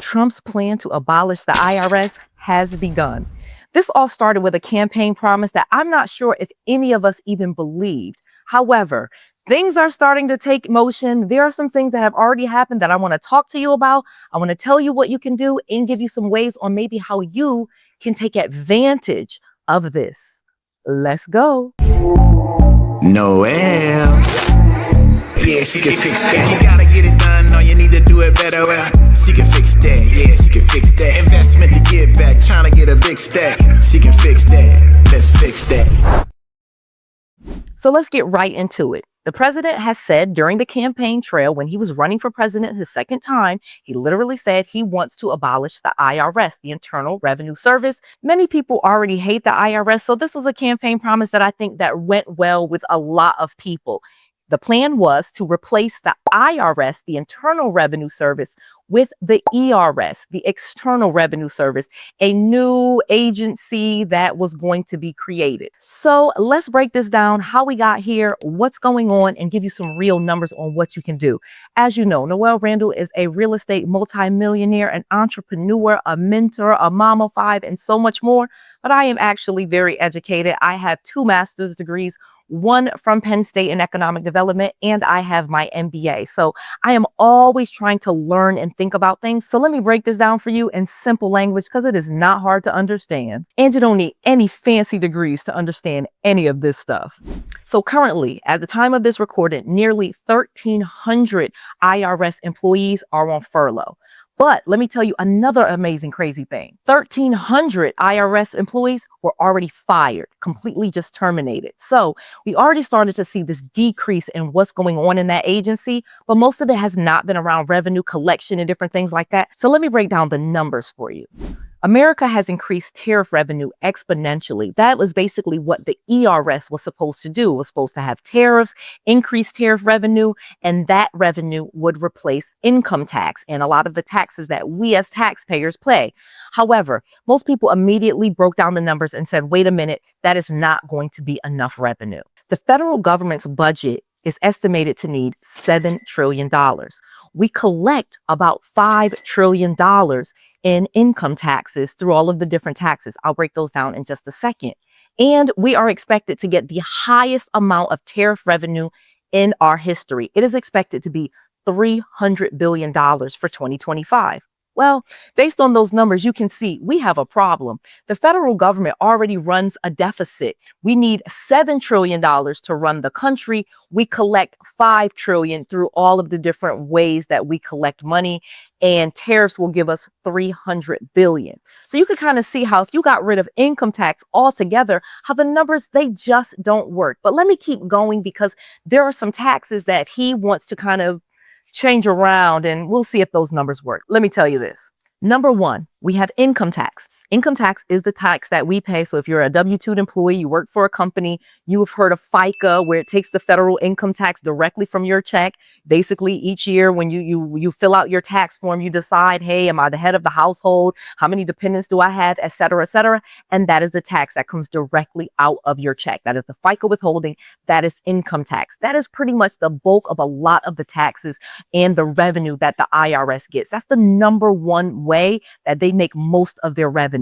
Trump's plan to abolish the IRS has begun. This all started with a campaign promise that I'm not sure if any of us even believed. However, things are starting to take motion. There are some things that have already happened that I want to talk to you about. I want to tell you what you can do and give you some ways on maybe how you can take advantage of this. Let's go. Noelle. Yeah, she can fix that. You gotta get it done, no, you need to do it better. Well, she can fix that, yeah, she can fix that. Investment to get back, trying to get a big stack. She can fix that, let's fix that. So let's get right into it. The president has said during the campaign trail, when he was running for president his second time, he literally said he wants to abolish the IRS, the Internal Revenue Service. Many people already hate the IRS, so this was a campaign promise that I think that went well with a lot of people. The plan was to replace the IRS, the Internal Revenue Service, with the ERS, the External Revenue Service, a new agency that was going to be created. So let's break this down, how we got here, what's going on, and give you some real numbers on what you can do. As you know, Noelle Randall is a real estate multimillionaire, an entrepreneur, a mentor, a mom of five, and so much more. But I am actually very educated. I have 2 master's degrees, one from Penn State in economic development, and I have my MBA. So I am always trying to learn and think about things. So let me break this down for you in simple language because it is not hard to understand. And you don't need any fancy degrees to understand any of this stuff. So currently, at the time of this recording, nearly 1,300 IRS employees are on furlough. But let me tell you another amazing, crazy thing. 1,300 IRS employees were already fired, completely just terminated. So we already started to see this decrease in what's going on in that agency, but most of it has not been around revenue collection and different things like that. So let me break down the numbers for you. America has increased tariff revenue exponentially. That was basically what the ERS was supposed to do. It was supposed to have tariffs, increase tariff revenue, and that revenue would replace income tax and a lot of the taxes that we as taxpayers pay. However, most people immediately broke down the numbers and said, wait a minute, that is not going to be enough revenue. The federal government's budget is estimated to need $7 trillion. We collect about $5 trillion in income taxes through all of the different taxes. I'll break those down in just a second. And we are expected to get the highest amount of tariff revenue in our history. It is expected to be $300 billion for 2025. Well, based on those numbers, you can see we have a problem. The federal government already runs a deficit. We need $7 trillion to run the country. We collect $5 trillion through all of the different ways that we collect money, and tariffs will give us $300 billion. So you can kind of see how if you got rid of income tax altogether, how the numbers, they just don't work. But let me keep going because there are some taxes that he wants to kind of change around, and we'll see if those numbers work. Let me tell you this. Number one, we have income tax. Income tax is the tax that we pay. So if you're a W-2 employee, you work for a company, you have heard of FICA, where it takes the federal income tax directly from your check. Basically, each year when you fill out your tax form, you decide, hey, am I the head of the household? How many dependents do I have, et cetera, et cetera. And that is the tax that comes directly out of your check. That is the FICA withholding. That is income tax. That is pretty much the bulk of a lot of the taxes and the revenue that the IRS gets. That's the number one way that they make most of their revenue.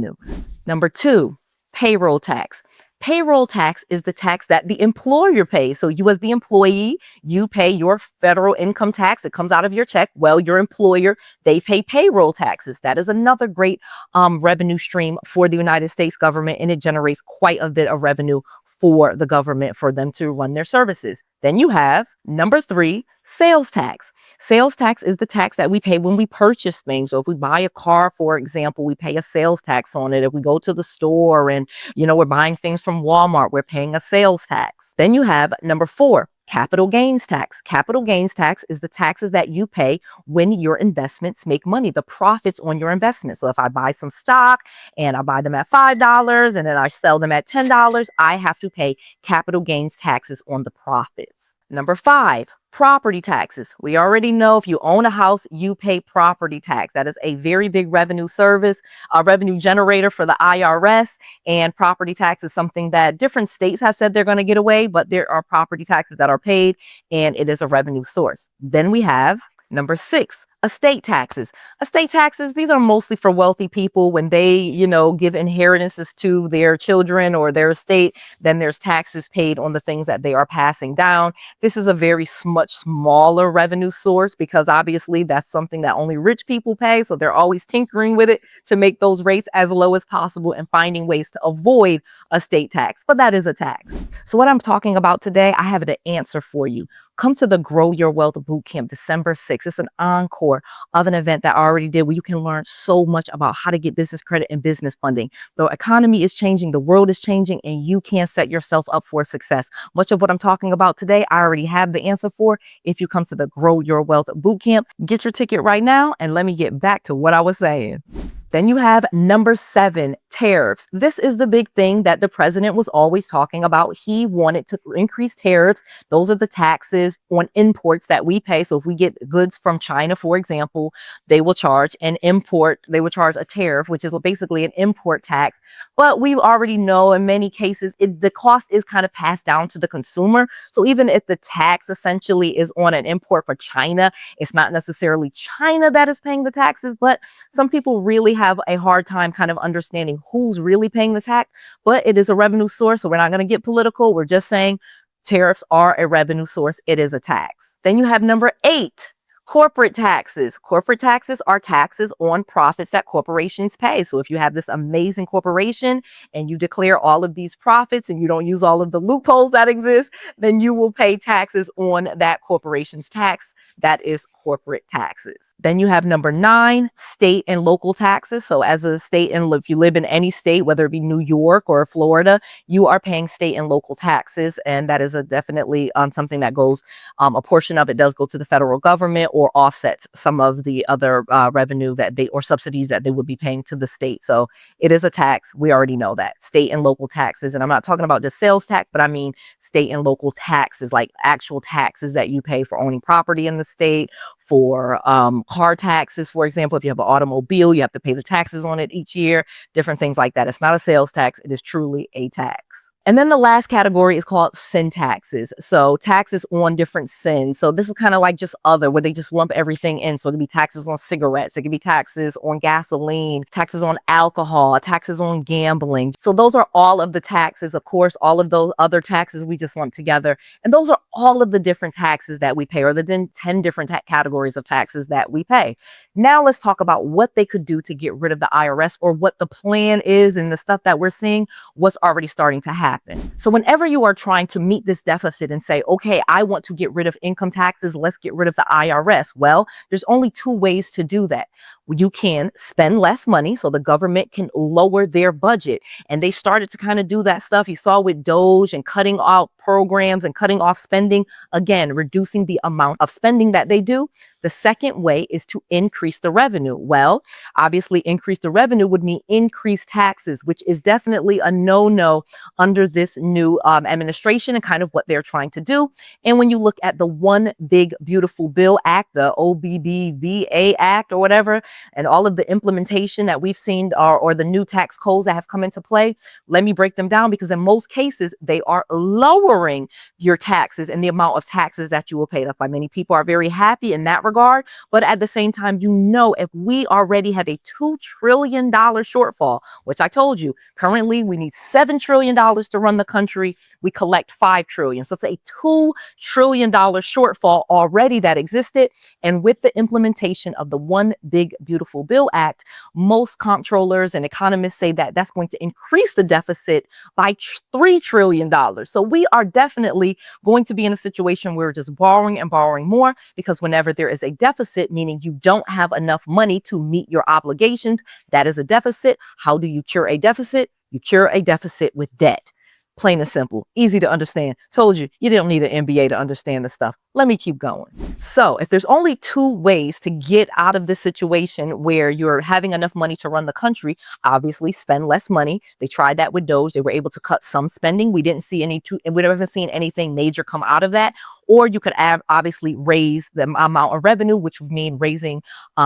Number two, payroll tax. Payroll tax is the tax that the employer pays. So you as the employee, you pay your federal income tax. It comes out of your check. Well, your employer, they pay payroll taxes. That is another great revenue stream for the United States government, and it generates quite a bit of revenue for the government for them to run their services. Then you have number three, sales tax. Sales tax is the tax that we pay when we purchase things. So if we buy a car, for example, we pay a sales tax on it. If we go to the store and, we're buying things from Walmart, we're paying a sales tax. Then you have number four, capital gains tax. Capital gains tax is the taxes that you pay when your investments make money, the profits on your investments. So if I buy some stock and I buy them at $5 and then I sell them at $10, I have to pay capital gains taxes on the profits. Number five, property taxes. We already know if you own a house, you pay property tax. That is a very big revenue service, a revenue generator for the IRS. And property tax is something that different states have said they're going to get away, but there are property taxes that are paid, and it is a revenue source. Then we have number six, Estate taxes. Estate taxes, these are mostly for wealthy people when they, give inheritances to their children or their estate, then there's taxes paid on the things that they are passing down. This is a very much smaller revenue source because obviously that's something that only rich people pay. So they're always tinkering with it to make those rates as low as possible and finding ways to avoid estate tax. But that is a tax. So what I'm talking about today, I have an answer for you. Come to the Grow Your Wealth Bootcamp December 6th. It's an encore of an event that I already did where you can learn so much about how to get business credit and business funding. The economy is changing, the world is changing, and you can set yourself up for success. Much of what I'm talking about today, I already have the answer for if you come to the Grow Your Wealth Bootcamp. Get your ticket right now, and let me get back to what I was saying. Then you have number 7, tariffs. This is the big thing that the president was always talking about. He wanted to increase tariffs. Those are the taxes on imports that we pay. So if we get goods from China, for example, they will charge a tariff, which is basically an import tax. But we already know in many cases, the cost is kind of passed down to the consumer. So even if the tax essentially is on an import for China, it's not necessarily China that is paying the taxes, but some people really have a hard time kind of understanding who's really paying the tax, but it is a revenue source. So we're not going to get political. We're just saying tariffs are a revenue source. It is a tax. Then you have number 8. Corporate taxes. Corporate taxes are taxes on profits that corporations pay. So if you have this amazing corporation and you declare all of these profits and you don't use all of the loopholes that exist, then you will pay taxes on that corporation's tax. That is corporate taxes. Then you have number 9, state and local taxes. So as a state, and if you live in any state, whether it be New York or Florida, you are paying state and local taxes. And that is definitely something that goes, a portion of it does go to the federal government or offsets some of the other revenue or subsidies that they would be paying to the state. So it is a tax. We already know that. State and local taxes. And I'm not talking about just sales tax, but I mean state and local taxes, like actual taxes that you pay for owning property in the state, for car taxes, for example. If you have an automobile, you have to pay the taxes on it each year, different things like that. It's not a sales tax. It is truly a tax. And then the last category is called sin taxes. So taxes on different sins. So this is kind of like just other, where they just lump everything in. So it could be taxes on cigarettes. It could be taxes on gasoline, taxes on alcohol, taxes on gambling. So those are all of the taxes. Of course, all of those other taxes we just lump together. And those are all of the different taxes that we pay, or the 10 different categories of taxes that we pay. Now let's talk about what they could do to get rid of the IRS, or what the plan is, and the stuff that we're seeing, what's already starting to happen. So whenever you are trying to meet this deficit and say, okay, I want to get rid of income taxes, let's get rid of the IRS. Well, there's only 2 ways to do that. You can spend less money so the government can lower their budget. And they started to kind of do that stuff you saw with Doge and cutting out programs and cutting off spending, again, reducing the amount of spending that they do. The second way is to increase the revenue. Well, obviously, increase the revenue would mean increase taxes, which is definitely a no-no under this new administration and kind of what they're trying to do. And when you look at the One Big Beautiful Bill Act, the OBBBA Act or whatever, and all of the implementation that we've seen, or the new tax codes that have come into play, let me break them down, because in most cases, they are lowering your taxes and the amount of taxes that you will pay. That's why many people are very happy in that regard. But at the same time, if we already have a $2 trillion shortfall, which I told you, currently we need $7 trillion to run the country. We collect $5 trillion. So it's a $2 trillion shortfall already that existed. And with the implementation of the One Big Beautiful Bill Act, most comptrollers and economists say that that's going to increase the deficit by $3 trillion. So we are definitely going to be in a situation where we're just borrowing and borrowing more, because whenever there is a deficit, meaning you don't have enough money to meet your obligations, that is a deficit. How do you cure a deficit? You cure a deficit with debt. Plain and simple, easy to understand. Told you, you don't need an MBA to understand this stuff. Let me keep going. So if there's only 2 ways to get out of this situation where you're having enough money to run the country, obviously spend less money. They tried that with Doge. They were able to cut some spending. We didn't see we haven't seen anything major come out of that. Or you could obviously raise the amount of revenue, which would mean raising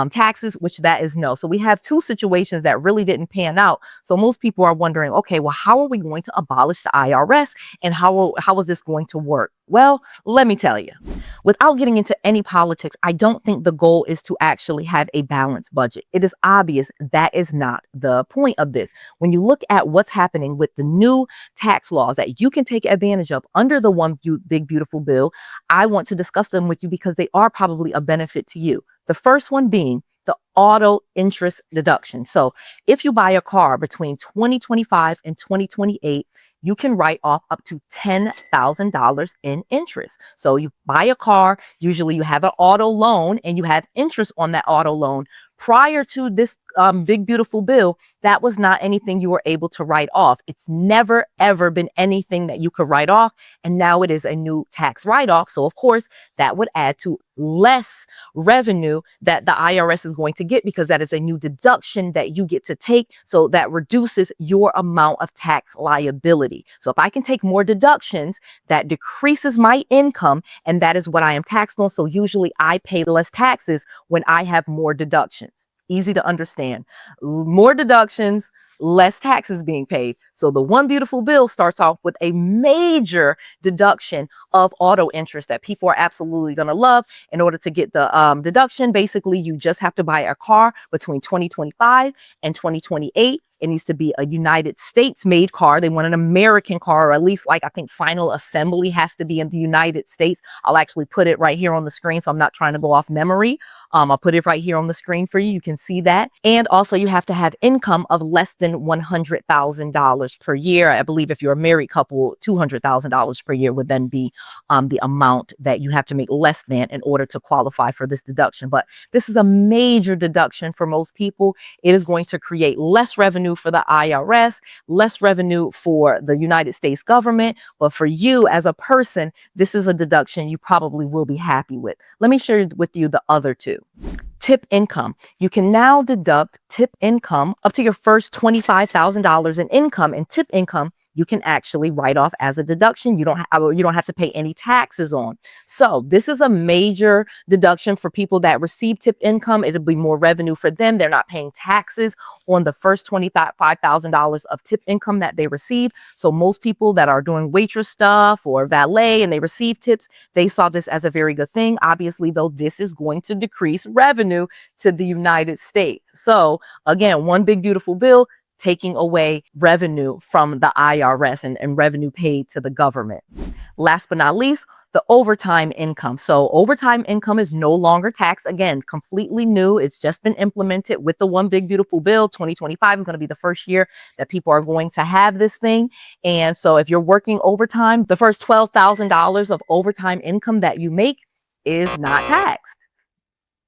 taxes, which that is no. So we have 2 situations that really didn't pan out. So most people are wondering, okay, well, how are we going to abolish the IRS, and how is this going to work? Well, let me tell you, without getting into any politics, I don't think the goal is to actually have a balanced budget. It is obvious that is not the point of this. When you look at what's happening with the new tax laws that you can take advantage of under the big, beautiful bill, I want to discuss them with you because they are probably a benefit to you. The first one being the auto interest deduction. So if you buy a car between 2025 and 2028, you can write off up to $10,000 in interest. So you buy a car, usually you have an auto loan and you have interest on that auto loan. Prior to this big, beautiful bill, that was not anything you were able to write off. It's never, ever been anything that you could write off. And now it is a new tax write-off. So of course, that would add to less revenue that the IRS is going to get because that is a new deduction that you get to take. So that reduces your amount of tax liability. So if I can take more deductions, that decreases my income, and that is what I am taxed on. So usually I pay less taxes when I have more deductions. Easy to understand. More deductions, less taxes being paid. So the one beautiful bill starts off with a major deduction of auto interest that people are absolutely going to love. In order to get the deduction, basically, you just have to buy a car between 2025 and 2028. It needs to be a United States made car. They want an American car, or at least I think final assembly has to be in the United States. I'll actually put it right here on the screen. So I'm not trying to go off memory. I'll put it right here on the screen for you. You can see that. And also you have to have income of less than $100,000 per year. I believe if you're a married couple, $200,000 per year would then be the amount that you have to make less than in order to qualify for this deduction. But this is a major deduction for most people. It is going to create less revenue for the IRS, less revenue for the United States government. But for you as a person, this is a deduction you probably will be happy with. Let me share with you the other two. Tip income. You can now deduct tip income up to your first $25,000 in income, and tip income you can actually write off as a deduction. You don't have to pay any taxes on. So this is a major deduction for people that receive tip income. It'll be more revenue for them. They're not paying taxes on the first $25,000 of tip income that they receive. So most people that are doing waitress stuff or valet and they receive tips, they saw this as a very good thing. Obviously, though, this is going to decrease revenue to the United States. So again, one big, beautiful bill taking away revenue from the IRS and revenue paid to the government. Last but not least, the overtime income. So overtime income is no longer taxed. Again, completely new. It's just been implemented with the one big beautiful bill. 2025 is going to be the first year that people are going to have this thing. And so if you're working overtime, the first $12,000 of overtime income that you make is not taxed.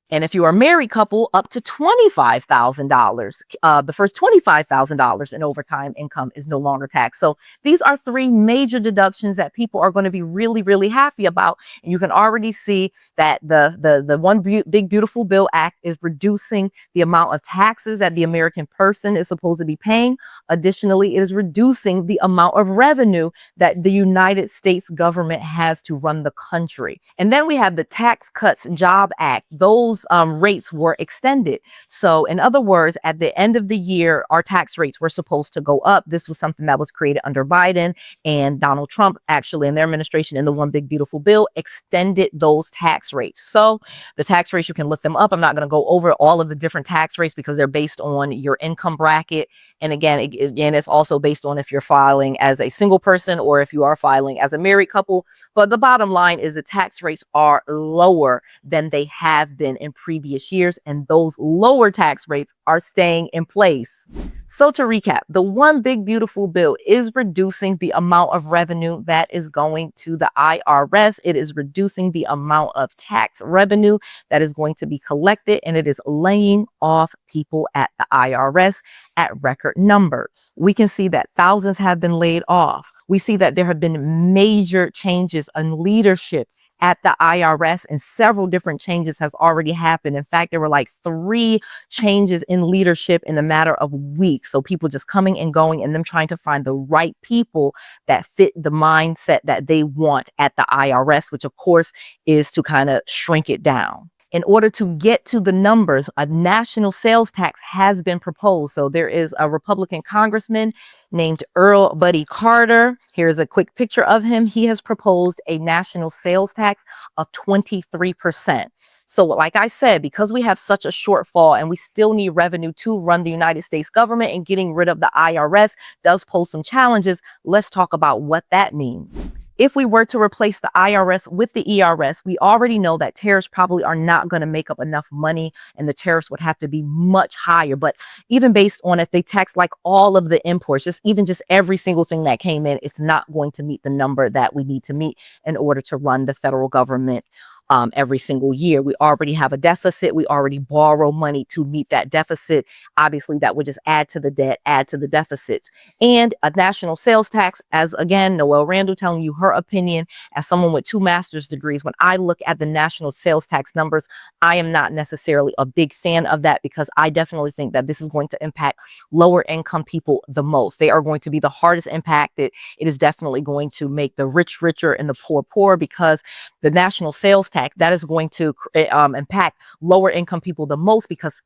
And if you are a married couple, up to $25,000. The first $25,000 in overtime income is no longer taxed. So these are three major deductions that people are going to be really, really happy about. And you can already see that the one big beautiful bill act is reducing the amount of taxes that the American person is supposed to be paying. Additionally, it is reducing the amount of revenue that the United States government has to run the country. And then we have the Tax Cuts Job Act. Those rates were extended. So in other words, at the end of the year, our tax rates were supposed to go up. This was something that was created under Biden, and Donald Trump actually in their administration in the one big beautiful bill extended those tax rates. So the tax rates, you can look them up. I'm not going to go over all of the different tax rates because they're based on your income bracket. And again, it's also based on if you're filing as a single person or if you are filing as a married couple. But the bottom line is the tax rates are lower than they have been in previous years, and those lower tax rates are staying in place. So to recap, the one big beautiful bill is reducing the amount of revenue that is going to the IRS. It is reducing the amount of tax revenue that is going to be collected, and it is laying off people at the IRS at record numbers. We can see that thousands have been laid off. We see that there have been major changes in leadership at the IRS, and several different changes have already happened. In fact, there were like 3 changes in leadership in a matter of weeks. So people just coming and going and them trying to find the right people that fit the mindset that they want at the IRS, which of course is to kind of shrink it down. In order to get to the numbers, a national sales tax has been proposed. So there is a Republican congressman named Earl Buddy Carter. Here's a quick picture of him. He has proposed a national sales tax of 23%. So like I said, because we have such a shortfall and we still need revenue to run the United States government, and getting rid of the IRS does pose some challenges. Let's talk about what that means. If we were to replace the IRS with the ERS, we already know that tariffs probably are not going to make up enough money, and the tariffs would have to be much higher. But even based on if they tax like all of the imports, just every single thing that came in, it's not going to meet the number that we need to meet in order to run the federal government every single year. We already have a deficit. We already borrow money to meet that deficit. Obviously, that would just add to the debt, add to the deficit. And a national sales tax, as again, Noelle Randall telling you her opinion as someone with 2 master's degrees. When I look at the national sales tax numbers, I am not necessarily a big fan of that, because I definitely think that this is going to impact lower income people the most. They are going to be the hardest impacted. It is definitely going to make the rich richer and the poor poor, because the national sales tax, that is going to impact lower income people the most, because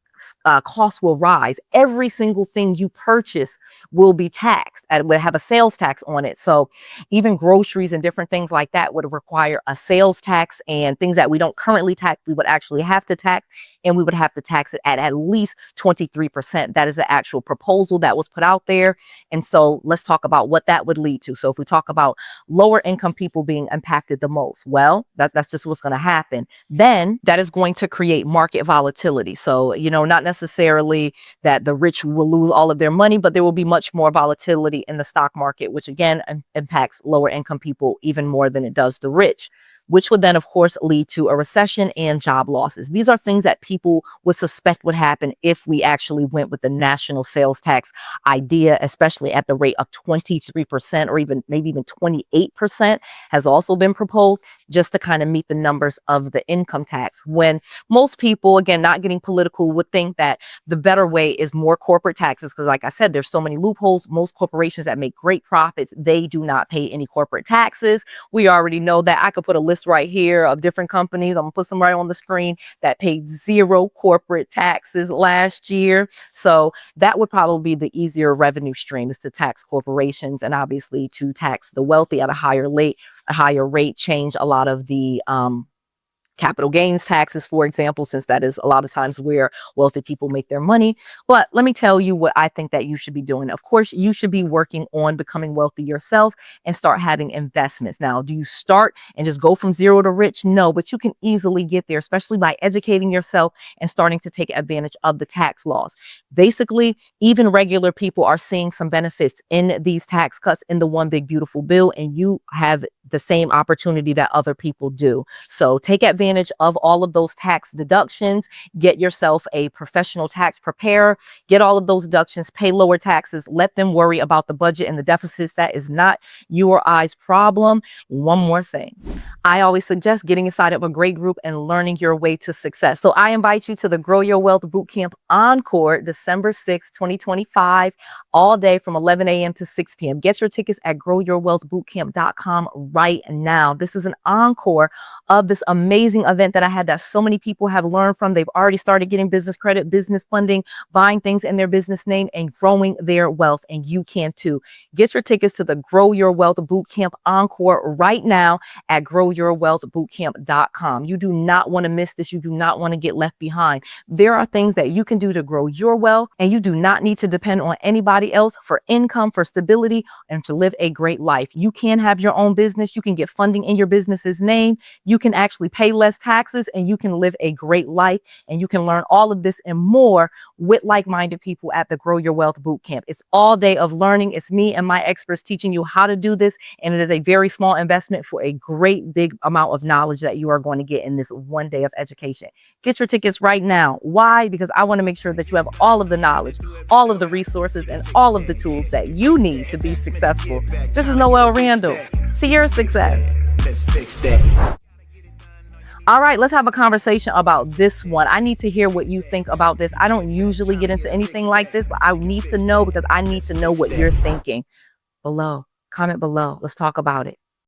costs will rise. Every single thing you purchase will be taxed and will have a sales tax on it. So even groceries and different things like that would require a sales tax, and things that we don't currently tax, we would actually have to tax, and we would have to tax it at least 23%. That is the actual proposal that was put out there. And so let's talk about what that would lead to. So if we talk about lower income people being impacted the most, well, that's just what's going to happen. Then that is going to create market volatility. So, not necessarily that the rich will lose all of their money, but there will be much more volatility in the stock market, which again impacts lower income people even more than it does the rich, which would then, of course, lead to a recession and job losses. These are things that people would suspect would happen if we actually went with the national sales tax idea, especially at the rate of 23%, or maybe even 28% has also been proposed, just to kind of meet the numbers of the income tax. When most people, again, not getting political, would think that the better way is more corporate taxes, because like I said, there's so many loopholes. Most corporations that make great profits, they do not pay any corporate taxes. We already know that. I could put a list right here of different companies. I'm gonna put some right on the screen that paid 0 corporate taxes last year. So that would probably be the easier revenue stream, is to tax corporations, and obviously to tax the wealthy at a higher rate, change a lot of the capital gains taxes, for example, since that is a lot of times where wealthy people make their money. But let me tell you what I think that you should be doing. Of course, you should be working on becoming wealthy yourself and start having investments. Now, do you start and just go from 0 to rich? No, but you can easily get there, especially by educating yourself and starting to take advantage of the tax laws. Basically, even regular people are seeing some benefits in these tax cuts in the One Big Beautiful Bill, and you have the same opportunity that other people do. So take advantage of all of those tax deductions. Get yourself a professional tax preparer. Get all of those deductions. Pay lower taxes. Let them worry about the budget and the deficits. That is not you or I's problem. One more thing. I always suggest getting inside of a great group and learning your way to success. So I invite you to the Grow Your Wealth Bootcamp Encore, December 6th, 2025, all day from 11 a.m. to 6 p.m. Get your tickets at growyourwealthbootcamp.com right now. This is an encore of this amazing event that I had, that so many people have learned from. They've already started getting business credit, business funding, buying things in their business name, and growing their wealth. And you can too. Get your tickets to the Grow Your Wealth Bootcamp Encore right now at growyourwealthbootcamp.com. You do not want to miss this. You do not want to get left behind. There are things that you can do to grow your wealth, and you do not need to depend on anybody else for income, for stability, and to live a great life. You can have your own business. You can get funding in your business's name. You can actually pay less taxes, and you can live a great life. And you can learn all of this and more with like-minded people at the Grow Your Wealth Bootcamp. It's all day of learning. It's me and my experts teaching you how to do this. And it is a very small investment for a great big amount of knowledge that you are going to get in this one day of education. Get your tickets right now. Why? Because I want to make sure that you have all of the knowledge, all of the resources, and all of the tools that you need to be successful. This is Noelle Randall. To your success. Let's fix that. All right, let's have a conversation about this one. I need to hear what you think about this. I don't usually get into anything like this, but I need to know, because I need to know what you're thinking. Comment below. Let's talk about it.